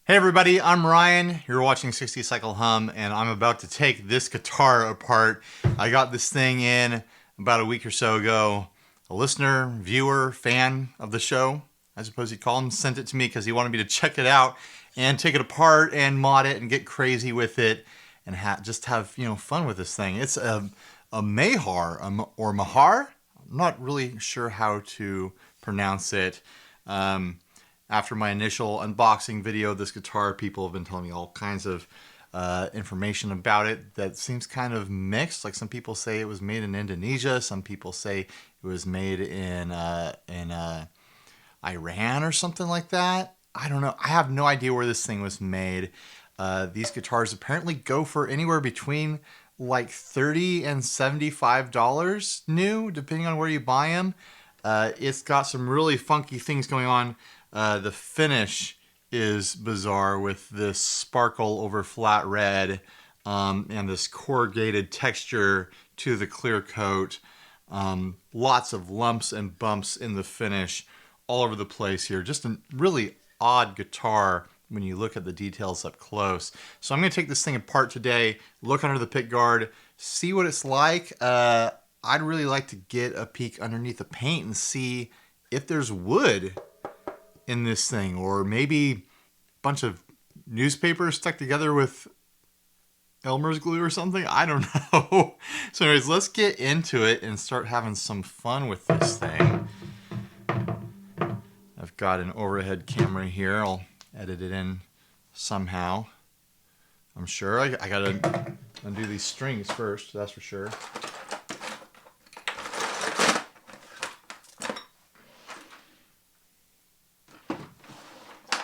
Hey everybody, I'm Ryan. You're watching 60 Cycle Hum, and I'm about to take this guitar apart. I got this thing in about a week or so ago. A listener, viewer, fan of the show, I suppose you'd call him, sent it to me because he wanted me to check it out and take it apart and mod it and get crazy with it and just have fun with this thing. It's a Mahar or Mahar. I'm not really sure how to pronounce it. After my initial unboxing video of this guitar, people have been telling me all kinds of information about it that seems kind of mixed. Like some people say it was made in Indonesia, some people say it was made in Iran or something like that. I don't know. I have no idea where this thing was made. These guitars apparently go for anywhere between like $30 and $75 new, depending on where you buy them. It's got some really funky things going on. The finish is bizarre with this sparkle over flat red and this corrugated texture to the clear coat. Lots of lumps and bumps in the finish all over the place here. Just a really odd guitar when you look at the details up close. So I'm going to take this thing apart today, look under the pick guard, see what it's like. I'd really like to get a peek underneath the paint and see if there's wood in this thing, or maybe a bunch of newspapers stuck together with Elmer's glue or something. I don't know. So anyways, let's get into it and start having some fun with this thing. I've got an overhead camera here. I'll edit it in somehow. I'm sure. I gotta undo these strings first, that's for sure.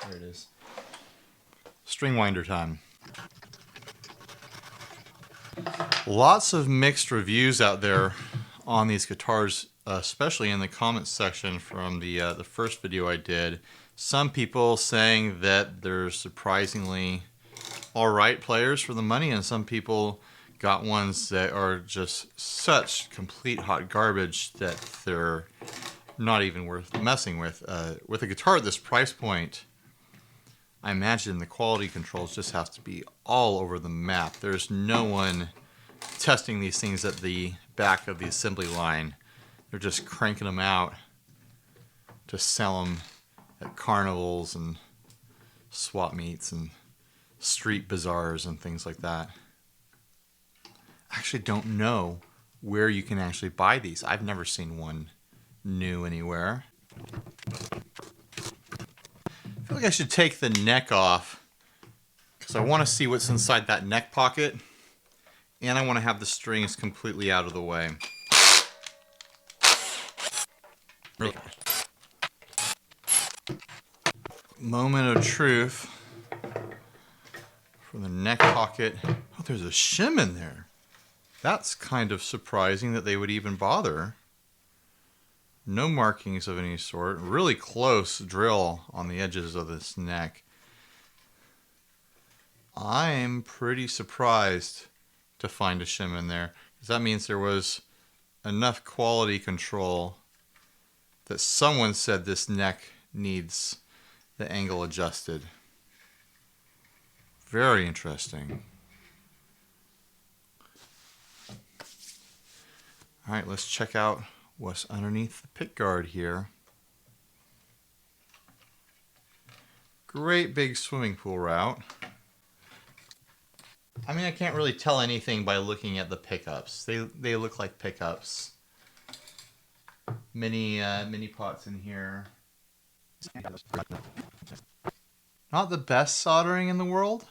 There it is. String winder time. Lots of mixed reviews out there on these guitars, especially in the comments section from the first video I did. Some people saying that they're surprisingly alright players for the money, and some people got ones that are just such complete hot garbage that they're not even worth messing with. With a guitar at this price point, I imagine the quality controls just have to be all over the map. There's no one testing these things at the back of the assembly line. They're just cranking them out to sell them at carnivals and swap meets and street bazaars and things like that. I actually don't know where you can actually buy these. I've never seen one new anywhere. I feel like I should take the neck off because I want to see what's inside that neck pocket, and I want to have the strings completely out of the way. Moment of truth for the neck pocket. Oh, there's a shim in there. That's kind of surprising that they would even bother. No markings of any sort. Really close drill on the edges of this neck. I'm pretty surprised to find a shim in there, because that means there was enough quality control that someone said this neck needs the angle adjusted. Very interesting. Alright, let's check out what's underneath the pick guard here. Great big swimming pool route. I mean, I can't really tell anything by looking at the pickups. They look like pickups. Mini pots in here. Not the best soldering in the world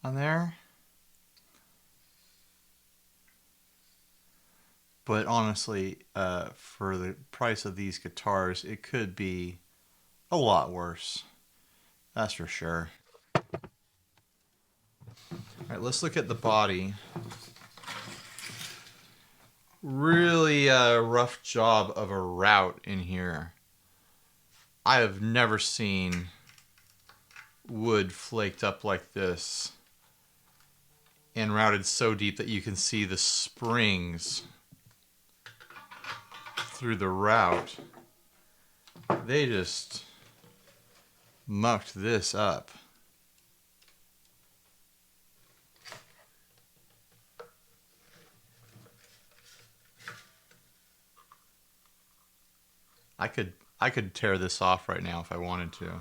on there. But honestly, for the price of these guitars, it could be a lot worse. That's for sure. Alright, let's look at the body. Really rough job of a route in here. I have never seen wood flaked up like this and routed so deep that you can see the springs through the route. They just mucked this up. I could tear this off right now if I wanted to.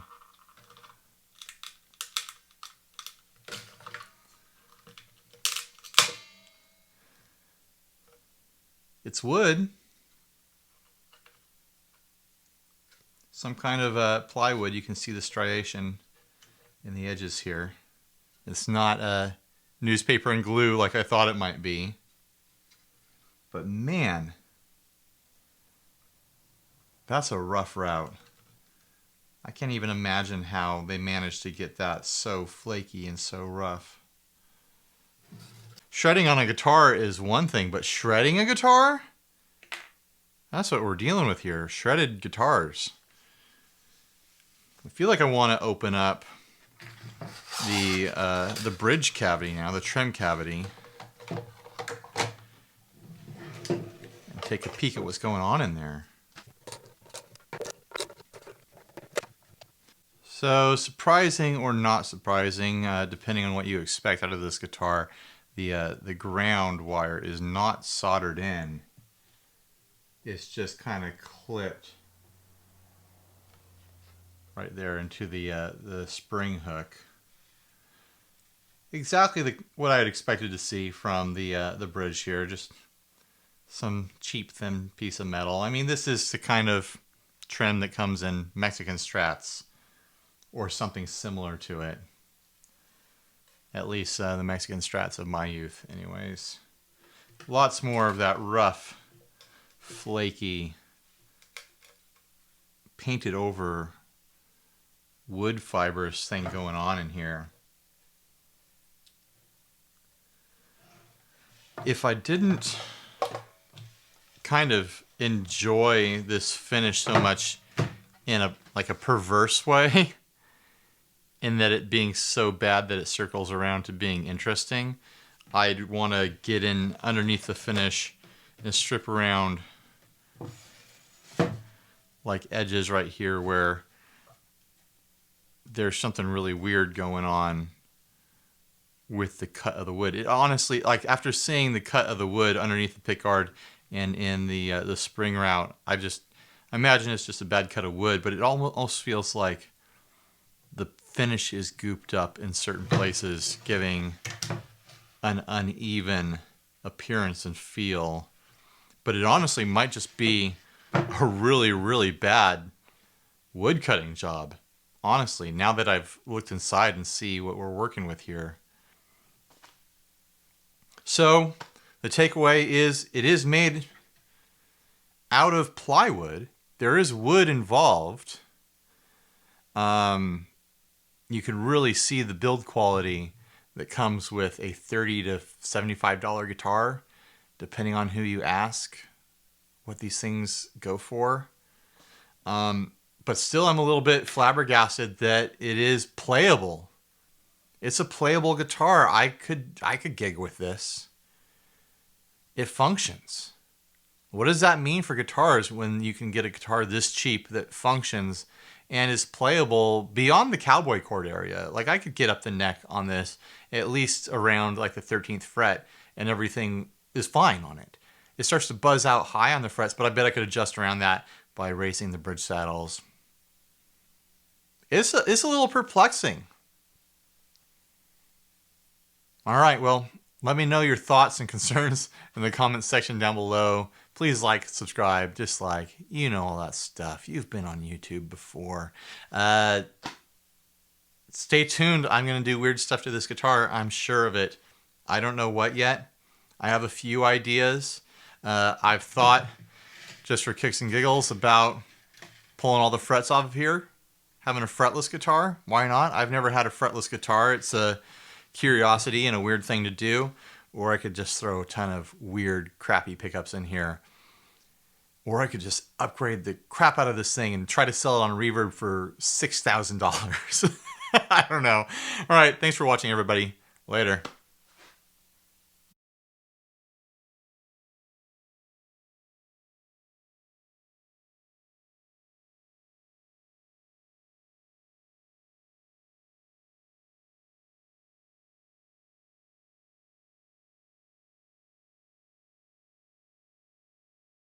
It's wood. Some kind of plywood. You can see the striation in the edges here. It's not newspaper and glue like I thought it might be. But man, that's a rough route. I can't even imagine how they managed to get that so flaky and so rough. Shredding on a guitar is one thing, but shredding a guitar? That's what we're dealing with here. Shredded guitars. I feel like I want to open up the bridge cavity now, the trim cavity, and take a peek at what's going on in there. So, surprising or not surprising, depending on what you expect out of this guitar, the ground wire is not soldered in. It's just kind of clipped right there into the spring hook. Exactly what I had expected to see from the bridge here. Just some cheap, thin piece of metal. I mean, this is the kind of trim that comes in Mexican strats or something similar to it. At least the Mexican strats of my youth, anyways. Lots more of that rough, flaky, painted over wood fibers thing going on in here. If I didn't kind of enjoy this finish so much in a perverse way, in that it being so bad that it circles around to being interesting, I'd want to get in underneath the finish and strip around like edges right here where there's something really weird going on with the cut of the wood. It honestly, like after seeing the cut of the wood underneath the pickguard and in the spring route, I imagine it's just a bad cut of wood, but it almost feels like the finish is gooped up in certain places, giving an uneven appearance and feel. But it honestly might just be a really, really bad wood cutting job. Honestly, now that I've looked inside and see what we're working with here. So the takeaway is it is made out of plywood. There is wood involved. You can really see the build quality that comes with a $30 to $75 guitar, depending on who you ask what these things go for. But still, I'm a little bit flabbergasted that it is playable. It's a playable guitar. I could gig with this. It functions. What does that mean for guitars when you can get a guitar this cheap that functions and is playable beyond the cowboy chord area? Like I could get up the neck on this at least around like the 13th fret and everything is fine on it. It starts to buzz out high on the frets, but I bet I could adjust around that by raising the bridge saddles. It's a little perplexing. All right, well, let me know your thoughts and concerns in the comments section down below. Please like, subscribe, dislike, you know all that stuff. You've been on YouTube before. Stay tuned. I'm going to do weird stuff to this guitar. I'm sure of it. I don't know what yet. I have a few ideas. I've thought, just for kicks and giggles, about pulling all the frets off of here. Having a fretless guitar. Why not? I've never had a fretless guitar. It's a curiosity and a weird thing to do. Or I could just throw a ton of weird, crappy pickups in here. Or I could just upgrade the crap out of this thing and try to sell it on Reverb for $6,000. I don't know. All right. Thanks for watching, everybody. Later.